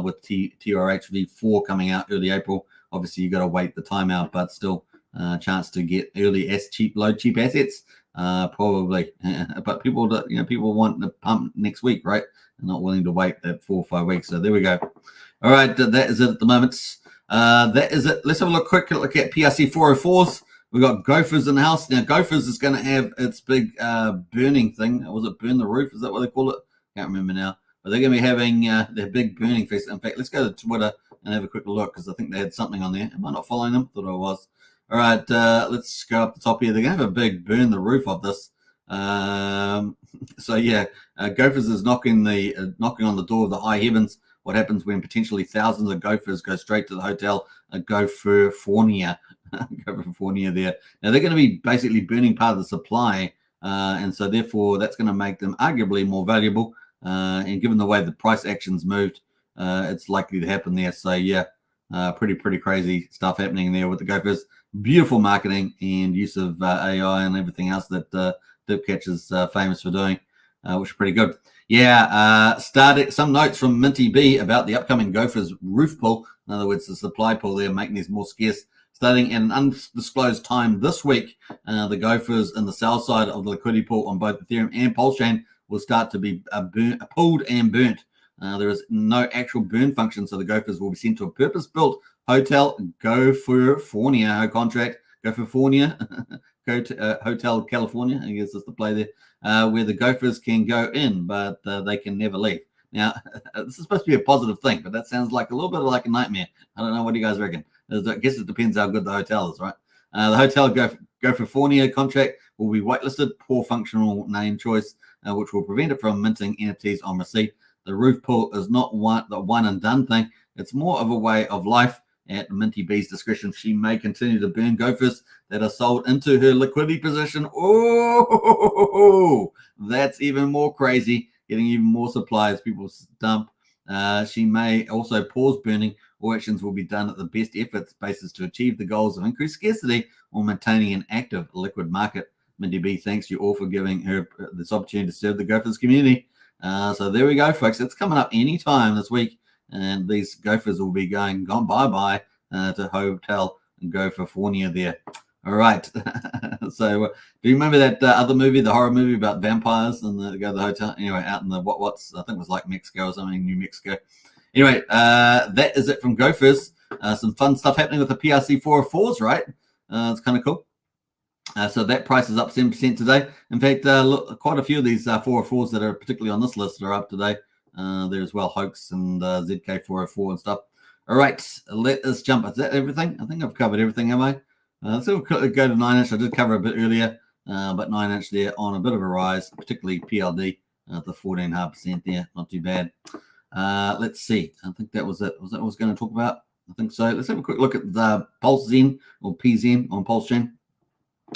[SPEAKER 2] with TRH V4 coming out early April. Obviously, you got to wait the time out, but still chance to get early cheap assets, probably. But people want the pump next week, right? They're not willing to wait that 4 or 5 weeks. So there we go. All right, that is it at the moment. That is it. Let's have a quick look at PRC 404s. We've got Gophers in the house. Now, Gophers is going to have its big burning thing. Was it Burn the Roof? Is that what they call it? Can't remember now. But they're going to be having their big burning fest. In fact, let's go to Twitter and have a quick look, because I think they had something on there. Am I not following them? Thought I was. All right, let's go up the top here. They're going to have a big burn the roof of this. So yeah, Gophers is knocking on the door of the high heavens. What happens when potentially thousands of gophers go straight to the hotel? Gopherfornia. Gopherfornia there. Now they're going to be basically burning part of the supply, and so therefore that's going to make them arguably more valuable. And given the way the price actions moved, it's likely to happen there. So yeah, pretty crazy stuff happening there with the gophers. Beautiful marketing and use of AI and everything else that Dipcatch is famous for doing, which is pretty good. Yeah, started some notes from Minty B about the upcoming Gophers roof pull. In other words, the supply pull there, making these more scarce. starting at an undisclosed time this week, the gophers in the sell side of the liquidity pool on both Ethereum and Pulsechain will start to be pulled and burnt. There is no actual burn function, so the gophers will be sent to a purpose-built hotel, Gopherfornia contract, Gopherfornia, Hotel California, I guess is the play there, where the gophers can go in, but they can never leave. Now, this is supposed to be a positive thing, but that sounds like a little bit like a nightmare. I don't know. What do you guys reckon? I guess it depends how good the hotel is, right? The hotel Gopherfornia contract will be whitelisted, poor functional name choice, which will prevent it from minting NFTs on receipt. The roof pool is not the one and done thing. It's more of a way of life. At Minty B's discretion, she may continue to burn gophers that are sold into her liquidity position. Oh, that's even more crazy, getting even more supply as people dump. She may also pause burning. All actions will be done at the best efforts basis to achieve the goals of increased scarcity or maintaining an active liquid market. Minty B thanks you all for giving her this opportunity to serve the gophers community. So there we go, folks. It's coming up anytime this week, and these gophers will be gone bye-bye to Hotel Gopherfornia there. All right. So do you remember that other movie, the horror movie about vampires and go to the hotel? Anyway, out in the what's I think it was like Mexico or something, New Mexico. Anyway, that is it from gophers. Some fun stuff happening with the PRC 404s, right? It's kind of cool. So that price is up 7% today. In fact, look, quite a few of these 404s that are particularly on this list are up today. There as well, Hoax and ZK404 and stuff. All right, let us jump. Is that everything? I think I've covered everything, have I? So we'll go to 9-inch. I did cover a bit earlier, but 9-inch there on a bit of a rise, particularly PLD, the 14.5% there. Not too bad. Let's see. I think that was it. Was that what I was going to talk about? I think so. Let's have a quick look at the Pulsechain or PZM on Pulsechain.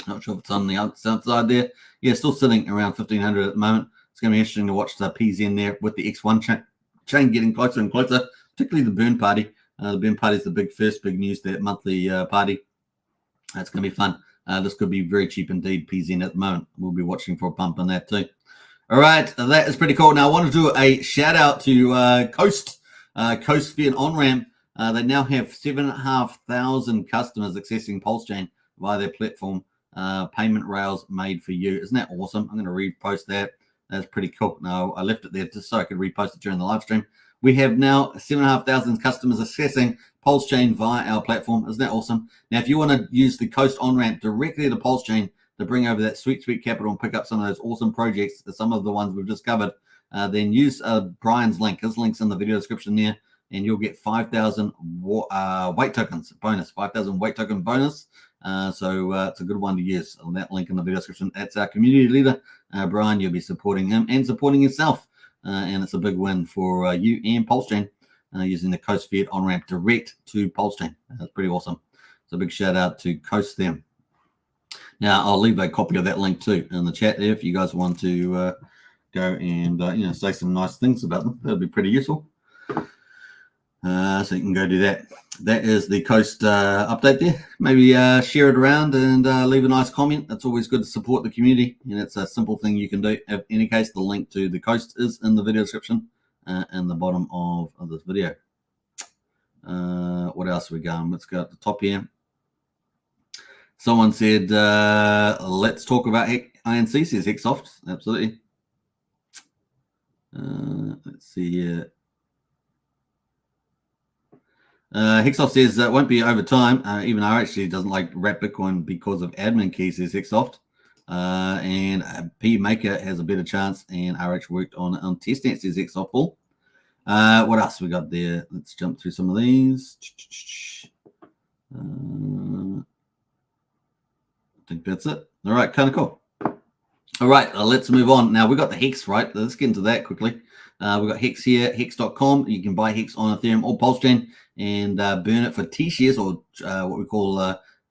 [SPEAKER 2] Not sure if it's on the outside there. Yeah, still sitting around 1,500 at the moment. It's going to be interesting to watch the PZN there with the X1 chain getting closer and closer, particularly the burn party. The burn party is the big news, that monthly party. That's going to be fun. This could be very cheap indeed, PZN at the moment. We'll be watching for a pump on that too. All right, that is pretty cool. Now, I want to do a shout out to Coast Fiat On-Ramp. They now have 7,500 customers accessing Pulsechain via their platform. Payment rails made for you. Isn't that awesome? I'm going to repost that. That's pretty cool. Now, I left it there just so I could repost it during the live stream. We have now 7,500 customers accessing Pulsechain via our platform. Isn't that awesome? Now, if you want to use the Coast on-ramp directly to Pulsechain to bring over that sweet capital and pick up some of those awesome projects, some of the ones we've just covered, then use Brian's link. His link's in the video description there, and you'll get 5,000 weight tokens bonus, 5,000 weight token bonus. So it's a good one to use. On that link in the video description, that's our community leader, Brian. You'll be supporting him and supporting yourself. And it's a big win for you and Pulsechain using the Coast Fiat on-ramp direct to Pulsechain. That's pretty awesome. So a big shout out to Coast them. Now, I'll leave a copy of that link too in the chat there if you guys want to go and say some nice things about them. That'll be pretty useful. So you can go do that. That is the Coast update there. Maybe share it around and leave a nice comment. That's always good to support the community, and it's a simple thing you can do. In any case, the link to the Coast is in the video description in the bottom of this video. What else are we going? Let's go at the top here. Someone said, let's talk about INC, says Hexsoft. Absolutely. Let's see here. Hexsoft says it won't be over time. Even R actually doesn't like wrap Bitcoin because of admin keys, says Hexsoft. And P Maker has a better chance, and RH worked on testnet, says Hexsoft. What else we got there? Let's jump through some of these. I think that's it. All right, kind of cool. All right, let's move on. Now, we got the Hex, right? Let's get into that quickly. We've got Hex here, hex.com. You can buy Hex on Ethereum or Pulsechain and burn it for T-shares, or what we call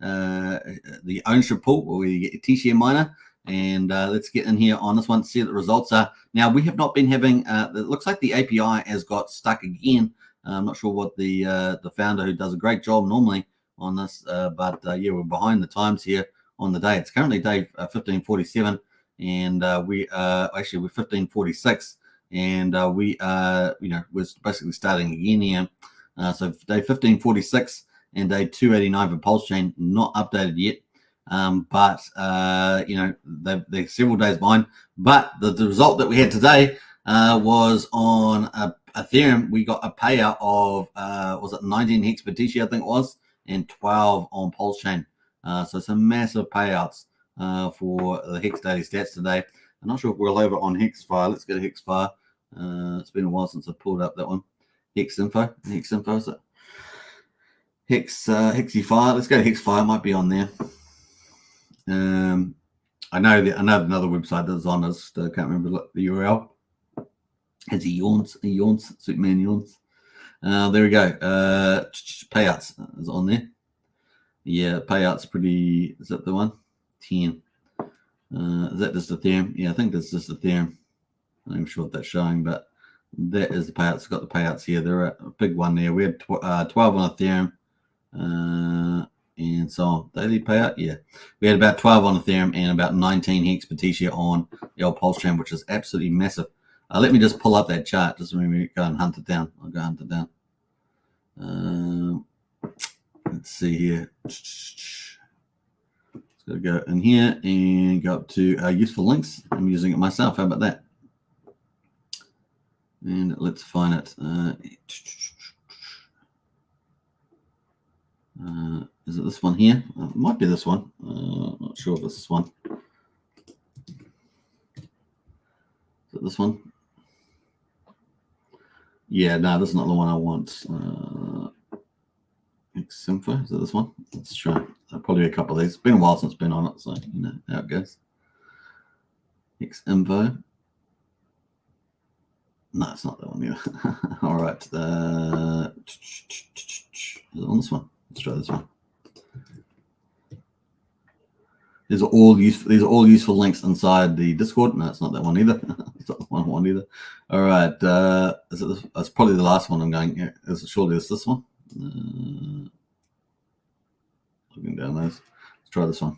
[SPEAKER 2] the ownership pool, where we get a T-share miner. And let's get in here on this one, see what the results are. Now, we have not been having, it looks like the API has got stuck again. I'm not sure what the founder, who does a great job normally on this, but yeah, we're behind the times here on the day. It's currently day 1547, and we're 1546. And we we're basically starting again here. So day 1546, and day 289 for Pulsechain, not updated yet. But they're several days behind. But the result that we had today was on Ethereum. We got a payout of was it 19 hex per TC, I think it was, and 12 on Pulsechain. So some massive payouts for the Hex daily stats today. I'm not sure if we're over on Hexfire. Let's go to Hexfire. It's been a while since I pulled up that one. Hex info is it? Hexifire. Let's go to Hexfire. It might be on there. I know another website that's on us. I can't remember the URL. As he yawns, Superman yawns. There we go. Payouts is on there. Yeah, payouts pretty. Is that the one? 10. Is that just Ethereum? Yeah, I think that's just Ethereum. I'm not sure what that's showing, but that is the payouts. It's got the payouts here. They're a big one there. We had 12 on Ethereum. And so on. Daily payout, yeah. We had about 12 on Ethereum and about 19 hex per TC on the old Pulsechain, which is absolutely massive. Let me just pull up that chart. Just let me go and hunt it down. I'll go hunt it down. Let's see here. Let's go in here and go up to useful links. I'm using it myself. How about that? And let's find it. Is it this one here? It might be this one. Not sure if it's this one. Is it this one? Yeah, no, this is not the one I want. Hex info. Is it this one? Let's try. Probably a couple of these. It's been a while since I've been on it, so you know how it goes. Hex info. No, it's not that one either. All right. Is it on this one? Let's try this one. These are all useful links inside the Discord. No, it's not that one either. It's not the one either. All right. Is it this? That's probably the last one I'm going. Yeah, surely it's this one. Looking down those. Let's try this one.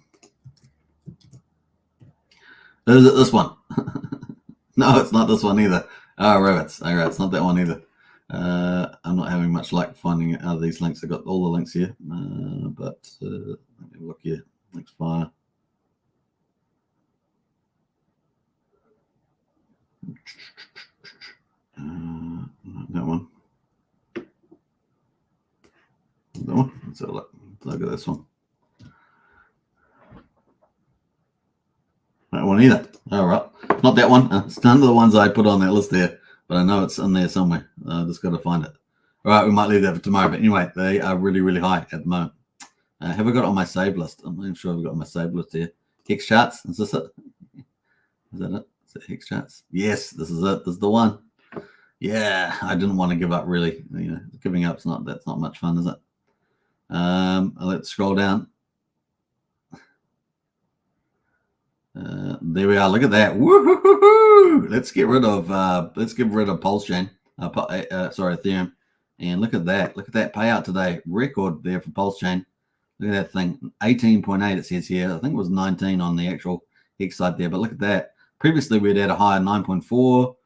[SPEAKER 2] Is it this one? No, it's not this one either. Oh, rabbits. All right, it's not that one either. I'm not having much luck finding out these links. I've got all the links here, but let me look here. Links fire. That one. That one. Let's have a look. Look at this one. That one either. All right. Not that one. It's none of the ones I put on that list there, but I know it's in there somewhere. Just got to find it. All right. We might leave that for tomorrow, but anyway, they are really, really high at the moment. Have I got it on my save list? I'm not even sure I've got it on my save list here. Hex charts. Is this it? Is that it? Is it Hex charts? Yes, this is it. This is the one. Yeah, I didn't want to give up really. You know, giving up's that's not much fun, is it? Let's scroll down. There we are. Look at that. Woo-hoo-hoo-hoo! Let's get rid of Pulsechain. Sorry, Ethereum. And look at that. Look at that payout today. Record there for Pulsechain. Look at that thing. 18.8 it says here. I think it was 19 on the actual Hex side there. But look at that. Previously we'd had a high of 9.4.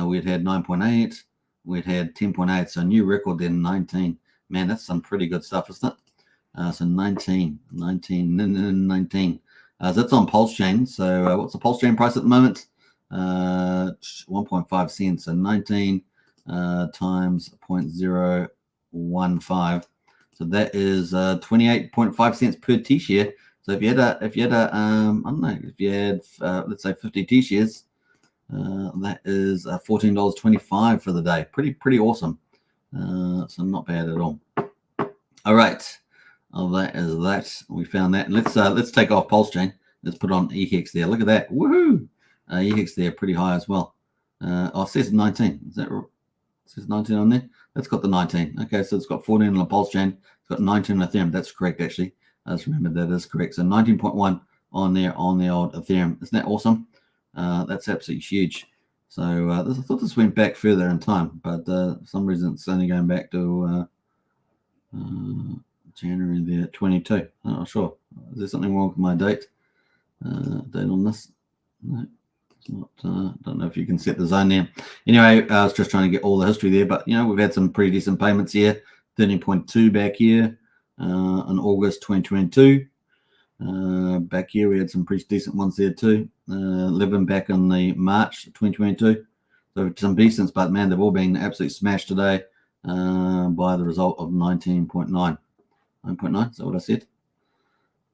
[SPEAKER 2] We'd had 9.8. We'd had 10.8. So new record then 19. Man, that's some pretty good stuff, isn't it? So 19. So that's on Pulsechain. So what's the Pulsechain price at the moment? 1.5 cents. So 19 times 0.015. So that is 28.5 cents per T share. So if you had I don't know, if you had let's say 50 T shares, that is $14.25 for the day. Pretty awesome. So not bad at all. All right. Oh, that is that. We found that. And let's take off Pulsechain. Let's put on eHex there. Look at that. Woohoo! eHex there, pretty high as well. It says 19. Is that right? It says 19 on there. That's got the 19. Okay, so it's got 14 on the Pulsechain. It's got 19 on Ethereum. That's correct, actually. I just remember that is correct. So 19.1 on there on the old Ethereum. Isn't that awesome? That's absolutely huge. So I thought this went back further in time, but for some reason it's only going back to January there, 22. I'm not sure. Is there something wrong with my date? Date on this? No, it's not. Don't know if you can set the zone there. Anyway, I was just trying to get all the history there, but you know we've had some pretty decent payments here. 13.2 back here. in August 2022. Back here we had some pretty decent ones there too. 11 back in the March 2022. So some decents, but man, they've all been absolutely smashed today by the result of 19.9. 9.9, is that what I said?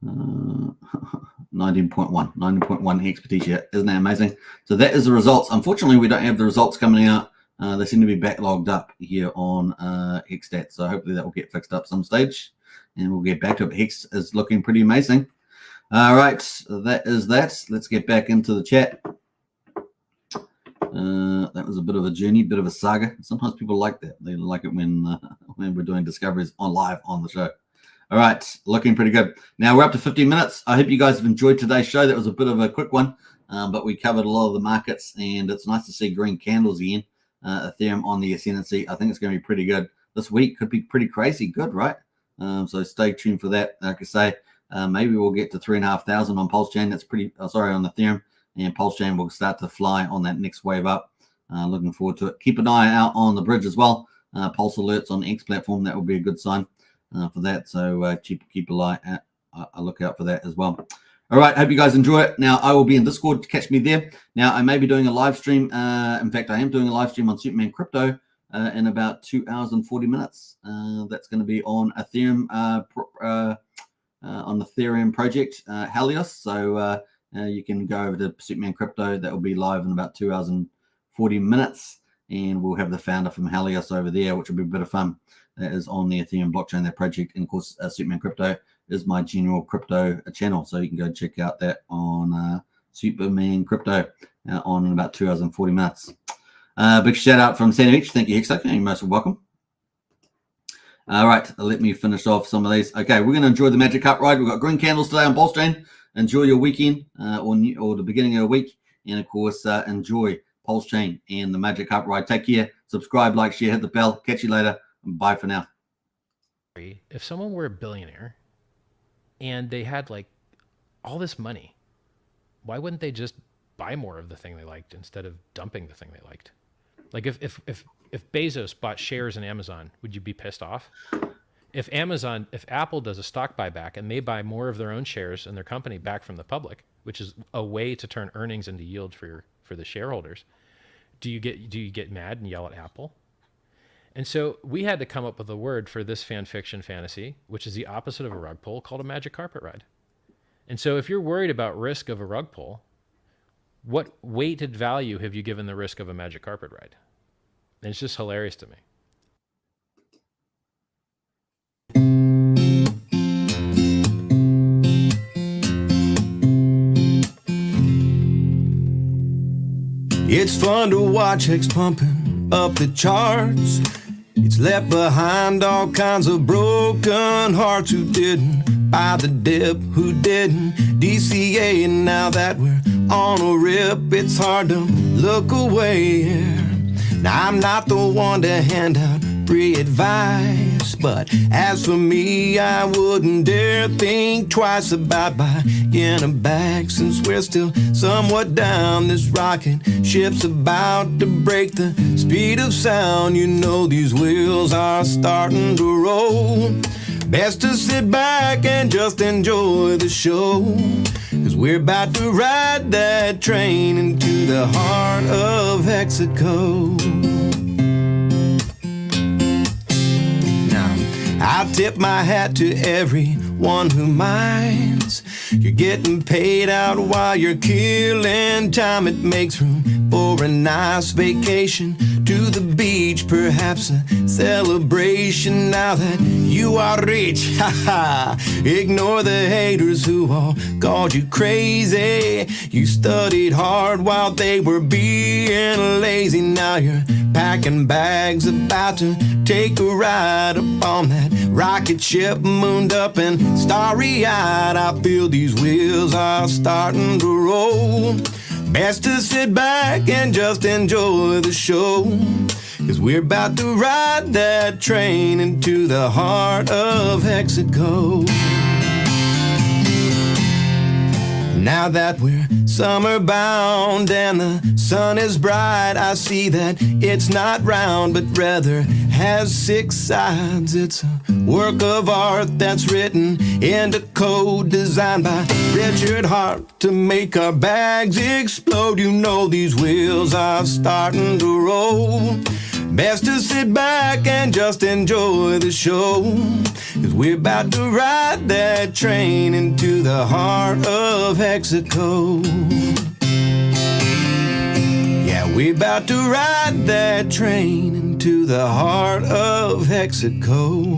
[SPEAKER 2] 19.1 Hex here. Isn't that amazing? So that is the results. Unfortunately, we don't have the results coming out. They seem to be backlogged up here on HexStats. So hopefully that will get fixed up some stage and we'll get back to it. Hex is looking pretty amazing. All right, that is that. Let's get back into the chat. That was a bit of a journey, bit of a saga. Sometimes people like that. They like it when we're doing discoveries on live on the show. All right, looking pretty good. Now we're up to 15 minutes. I hope you guys have enjoyed today's show. That was a bit of a quick one, but we covered a lot of the markets, and it's nice to see green candles again. Ethereum on the ascendancy. I think it's going to be pretty good. This week could be pretty crazy good, right? So stay tuned for that. Like I say, maybe we'll get to 3,500 on Pulsechain. That's pretty, on Ethereum, and Pulsechain will start to fly on that next wave up. Looking forward to it. Keep an eye out on the bridge as well. Pulse alerts on X platform. That will be a good sign for that. So keep a look out for that as well. All right, hope you guys enjoy it. Now, I will be in Discord. Catch me there. Now, I may be doing a live stream. In fact, I am doing a live stream on Superman Crypto in about 2 hours and 40 minutes. That's going to be on Ethereum, on the Ethereum project, Helios. So you can go over to Superman Crypto. That will be live in about 2 hours and 40 minutes. And we'll have the founder from Helios over there, which will be a bit of fun. That is on the Ethereum blockchain, that project. And of course, Superman Crypto is my general crypto channel. So you can go check out that on Superman Crypto on about 2 hours and 40 minutes. Big shout out from Sandy Beach. Thank you, Hex Token. You're most welcome. All right, let me finish off some of these. Okay, we're going to enjoy the Magic Cup ride. We've got green candles today on Pulsechain. Enjoy your weekend or the beginning of the week. And of course, enjoy Pulsechain and the Magic Cup ride. Take care. Subscribe, like, share, hit the bell. Catch you later. Bye for now.
[SPEAKER 1] If someone were a billionaire and they had like all this money, why wouldn't they just buy more of the thing they liked instead of dumping the thing they liked? Like if Bezos bought shares in Amazon, would you be pissed off? If Apple does a stock buyback and they buy more of their own shares in their company back from the public, which is a way to turn earnings into yield for the shareholders, do you get mad and yell at Apple? And so we had to come up with a word for this fan fiction fantasy, which is the opposite of a rug pull, called a magic carpet ride. And so if you're worried about risk of a rug pull, what weighted value have you given the risk of a magic carpet ride? And it's just hilarious to me.
[SPEAKER 3] It's fun to watch Hex pumping up the charts. It's left behind all kinds of broken hearts who didn't buy the dip, who didn't DCA. And now that we're on a rip, it's hard to look away. Now I'm not the one to hand out free advice, but as for me, I wouldn't dare think twice about buying a bag, since we're still somewhat down. This rocket ship's about to break the speed of sound. You know these wheels are starting to roll. Best to sit back and just enjoy the show, 'cause we're about to ride that train into the heart of Hexaco. I tip my hat to everyone who minds. You're getting paid out while you're killing time. It makes room for a nice vacation to the beach, perhaps a celebration now that you are rich. Ha ha! Ignore the haters who all called you crazy. You studied hard while they were being lazy. Now you're packing bags, about to take a ride up on that rocket ship, mooned up and starry-eyed. I feel these wheels are starting to roll. Best to sit back and just enjoy the show, 'cause we're about to ride that train into the heart of Hexaco. Now that we're summer bound and the sun is bright. I see that it's not round, but rather has 6 sides. It's a work of art that's written into code, designed by Richard Hart to make our bags explode. You know these wheels are starting to roll. Best to sit back and just enjoy the show, 'cause we're about to ride that train into the heart of Hexaco. Yeah, we're about to ride that train into the heart of Hexaco.